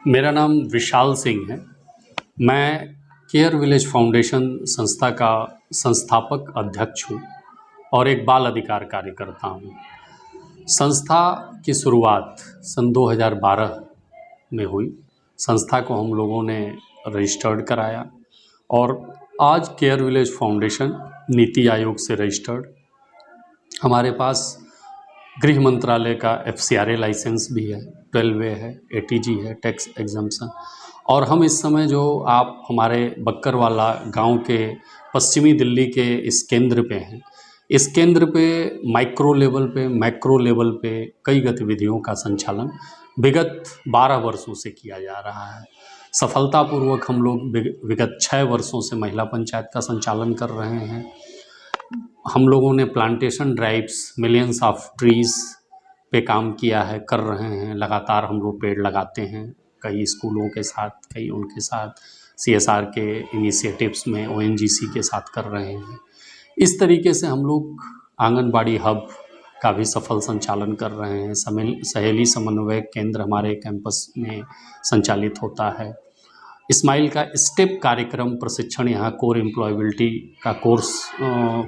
मेरा नाम विशाल सिंह है। मैं केयर विलेज फाउंडेशन संस्था का संस्थापक अध्यक्ष हूँ और एक बाल अधिकार कार्यकर्ता हूँ। संस्था की शुरुआत सन 2012 में हुई। संस्था को हम लोगों ने रजिस्टर्ड कराया और आज care village foundation NITI Aayog से रजिस्टर्ड। हमारे पास गृह मंत्रालय का FCRA लाइसेंस भी है, 12A है, ATG है, टैक्स एग्जम्पशन। और हम इस समय जो आप हमारे बक्करवाला गांव के पश्चिमी दिल्ली के इस केंद्र पे हैं, इस केंद्र पे माइक्रो लेवल पे, मैक्रो लेवल पे कई गतिविधियों का संचालन विगत 12 वर्षों से किया जा रहा है। सफलतापूर्वक हम लोग विगत 6 वर्षों से महिला पंचायत का संचालन कर रहे हैं। हम लोगों ने plantation drives, millions of trees पे काम किया है, कर रहे हैं। लगातार हम लोग पेड़ लगाते हैं, कई स्कूलों के साथ, कई उनके साथ CSR के इनिशिएटिव्स में ONGC के साथ कर रहे हैं। इस तरीके से हम लोग आंगनबाड़ी हब का भी सफल संचालन कर रहे हैं। सहेली समन्वय केंद्र हमारे कैंपस में संचालित होता है। स्माइल का स्टेप कार्यक्रम प्रशिक्षण यहाँ कोर एम्प्लॉयबिलिटी का कोर्स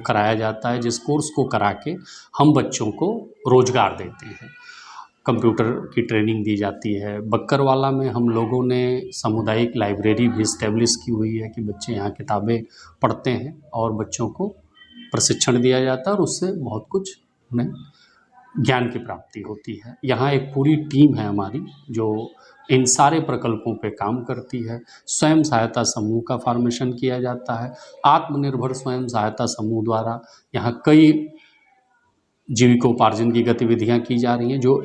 कराया जाता है, जिस कोर्स को करा के हम बच्चों को रोजगार देते हैं। कंप्यूटर की ट्रेनिंग दी जाती है। बक्करवाला में हम लोगों ने सामुदायिक लाइब्रेरी भी इस्टेब्लिश की हुई है कि बच्चे यहाँ किताबें पढ़ते हैं और बच्चों को प्रशिक्षण दिया जाता है और उससे बहुत कुछ उन्हें ज्ञान की प्राप्ति होती है। यहाँ एक पूरी टीम है हमारी जो इन सारे प्रकल्पों पे काम करती है। स्वयं सहायता समूह का फॉर्मेशन किया जाता है। आत्मनिर्भर स्वयं सहायता समूह द्वारा यहाँ कई जीविकोपार्जन की गतिविधियाँ की जा रही हैं, जो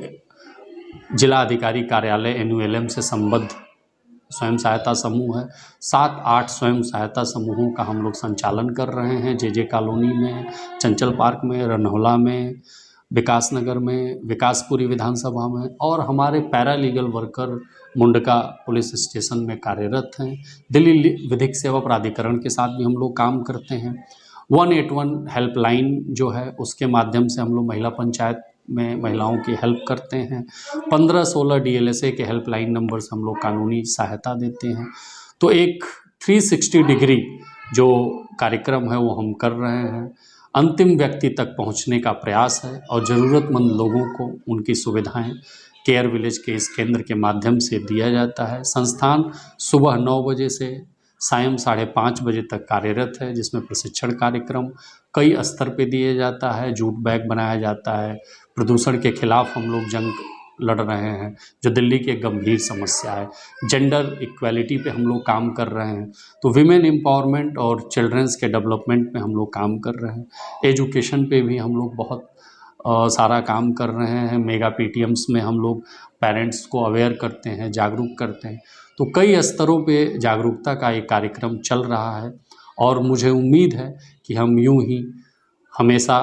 जिला अधिकारी कार्यालय NULM से संबद्ध स्वयं सहायता समूह है। 7-8 स्वयं सहायता समूहों का हम लोग संचालन कर रहे हैं। JJ कॉलोनी में, चंचल पार्क में, रनहौला में, विकास नगर में, विकासपुरी विधानसभा में, और हमारे paralegal worker Mundka police station में कार्यरत हैं। दिल्ली विधिक सेवा प्राधिकरण के साथ भी हम लोग काम करते हैं। 181 हेल्पलाइन जो है उसके माध्यम से हम लोग महिला पंचायत में महिलाओं की हेल्प करते हैं। 15-16 DLSA के हेल्पलाइन नंबर से हम लोग कानूनी सहायता देते हैं। तो एक 360 डिग्री जो कार्यक्रम है वो हम कर रहे हैं। अंतिम व्यक्ति तक पहुंचने का प्रयास है और ज़रूरतमंद लोगों को उनकी सुविधाएं केयर विलेज के इस केंद्र के माध्यम से दिया जाता है। संस्थान सुबह 9 बजे से सायं 5:30 बजे तक कार्यरत है, जिसमें प्रशिक्षण कार्यक्रम कई स्तर पे दिए जाता है। जूट बैग बनाया जाता है। प्रदूषण के खिलाफ हम लोग जंग लड़ रहे हैं, जो दिल्ली की एक गंभीर समस्या है। जेंडर इक्वालिटी पे हम लोग काम कर रहे हैं। तो विमेन एम्पावरमेंट और चिल्ड्रंस के डेवलपमेंट में हम लोग काम कर रहे हैं। एजुकेशन पे भी हम लोग बहुत सारा काम कर रहे हैं। मेगा PTMs में हम लोग पेरेंट्स को अवेयर करते हैं, जागरूक करते हैं। तो कई स्तरों पे जागरूकता का एक कार्यक्रम चल रहा है और मुझे उम्मीद है कि हम यूं ही हमेशा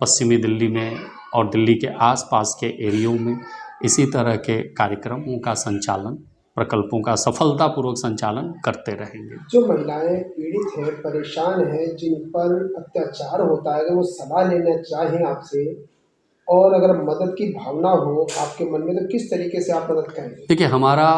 पश्चिमी दिल्ली में और दिल्ली के आसपास के एरियो में इसी तरह के कार्यक्रमों का संचालन, प्रकल्पों का सफलतापूर्वक संचालन करते रहेंगे। जो महिलाएं पीड़ित हैं, परेशान हैं, जिन पर अत्याचार होता है, अगर वो सलाह लेना चाहें आपसे और अगर मदद की भावना हो आपके मन में, तो किस तरीके से आप मदद करेंगे? देखिए, हमारा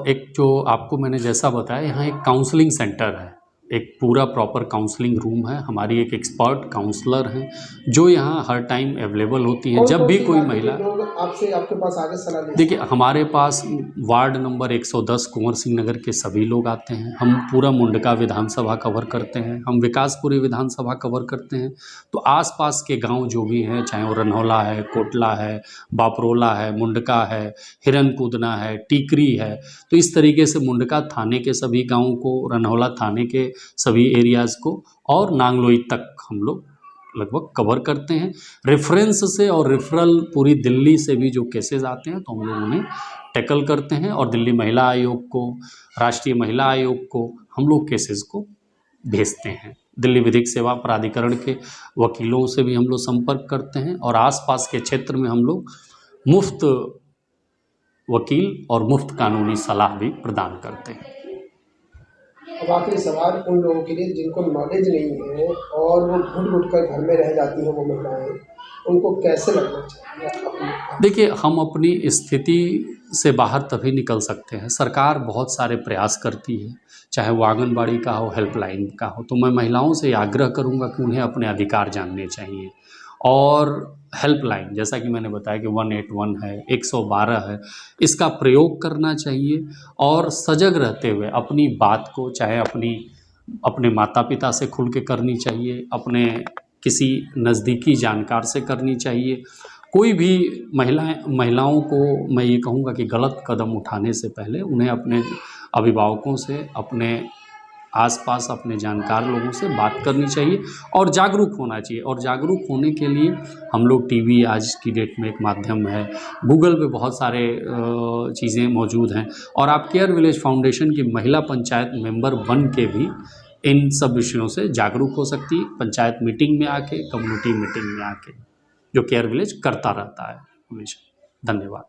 एक जो आपको मैंने जैसा बताया, यहाँ एक काउंसलिंग सेंटर है, एक पूरा प्रॉपर काउंसलिंग रूम है। हमारी एक एक्सपर्ट काउंसलर हैं जो यहाँ हर टाइम अवेलेबल होती हैं। जब भी कोई महिला आपसे आपके पास आगे सलाह ले, देखिए, हमारे पास वार्ड नंबर 110 कुंवर सिंह नगर के सभी लोग आते हैं। हम पूरा मुंडका विधानसभा कवर करते हैं, हम विकासपुरी विधानसभा कवर करते हैं। तो आसपास के गांव जो भी हैं, चाहे वो रनहौला है, कोटला है, बापरोला है, मुंडका है, हिरनकूदना है, टीकरी है, तो इस तरीके से मुंडका थाने के सभी गाँवों को, रनहौला थाने के सभी एरियाज़ को और नांगलोई तक हम लोग लगभग कवर करते हैं। रेफरेंस से और रेफरल पूरी दिल्ली से भी जो केसेस आते हैं तो हम लोग उन्हें टैकल करते हैं और दिल्ली महिला आयोग को, राष्ट्रीय महिला आयोग को हम लोग केसेस को भेजते हैं। दिल्ली विधिक सेवा प्राधिकरण के वकीलों से भी हम लोग संपर्क करते हैं और आसपास के क्षेत्र में हम लोग मुफ्त वकील और मुफ्त कानूनी सलाह भी प्रदान करते हैं। अब आखिरी सवाल उन लोगों के लिए जिनको नॉलेज नहीं है और वो घुट घुट कर घर में रह जाती हैं वो महिलाएं, उनको कैसे लड़ना चाहिए अपने? देखिए, हम अपनी स्थिति से बाहर तभी निकल सकते हैं, सरकार बहुत सारे प्रयास करती है, चाहे वो आंगनबाड़ी का हो, हेल्पलाइन का हो। तो मैं महिलाओं से आग्रह करूँगा कि उन्हें अपने अधिकार जानने चाहिए। और हेल्पलाइन, जैसा कि मैंने बताया कि 181 है, 112 है, इसका प्रयोग करना चाहिए और सजग रहते हुए अपनी बात को, चाहे अपने माता-पिता से खुल के करनी चाहिए, अपने किसी नज़दीकी जानकार से करनी चाहिए। कोई भी महिलाओं को मैं ये कहूँगा कि गलत कदम उठाने से पहले उन्हें अपने अभिभावकों से, अपने आस-पास अपने जानकार लोगों से बात करनी चाहिए और जागरूक होना चाहिए। और जागरूक होने के लिए हम लोग टीवी आज की डेट में एक माध्यम है, गूगल पे बहुत सारे चीज़ें मौजूद हैं और आप केयर विलेज फाउंडेशन की महिला पंचायत मेंबर बन के भी इन सब विषयों से जागरूक हो सकती है, पंचायत मीटिंग में आके, कम्युनिटी मीटिंग में आके, जो केयर विलेज करता रहता है हमेशा। धन्यवाद।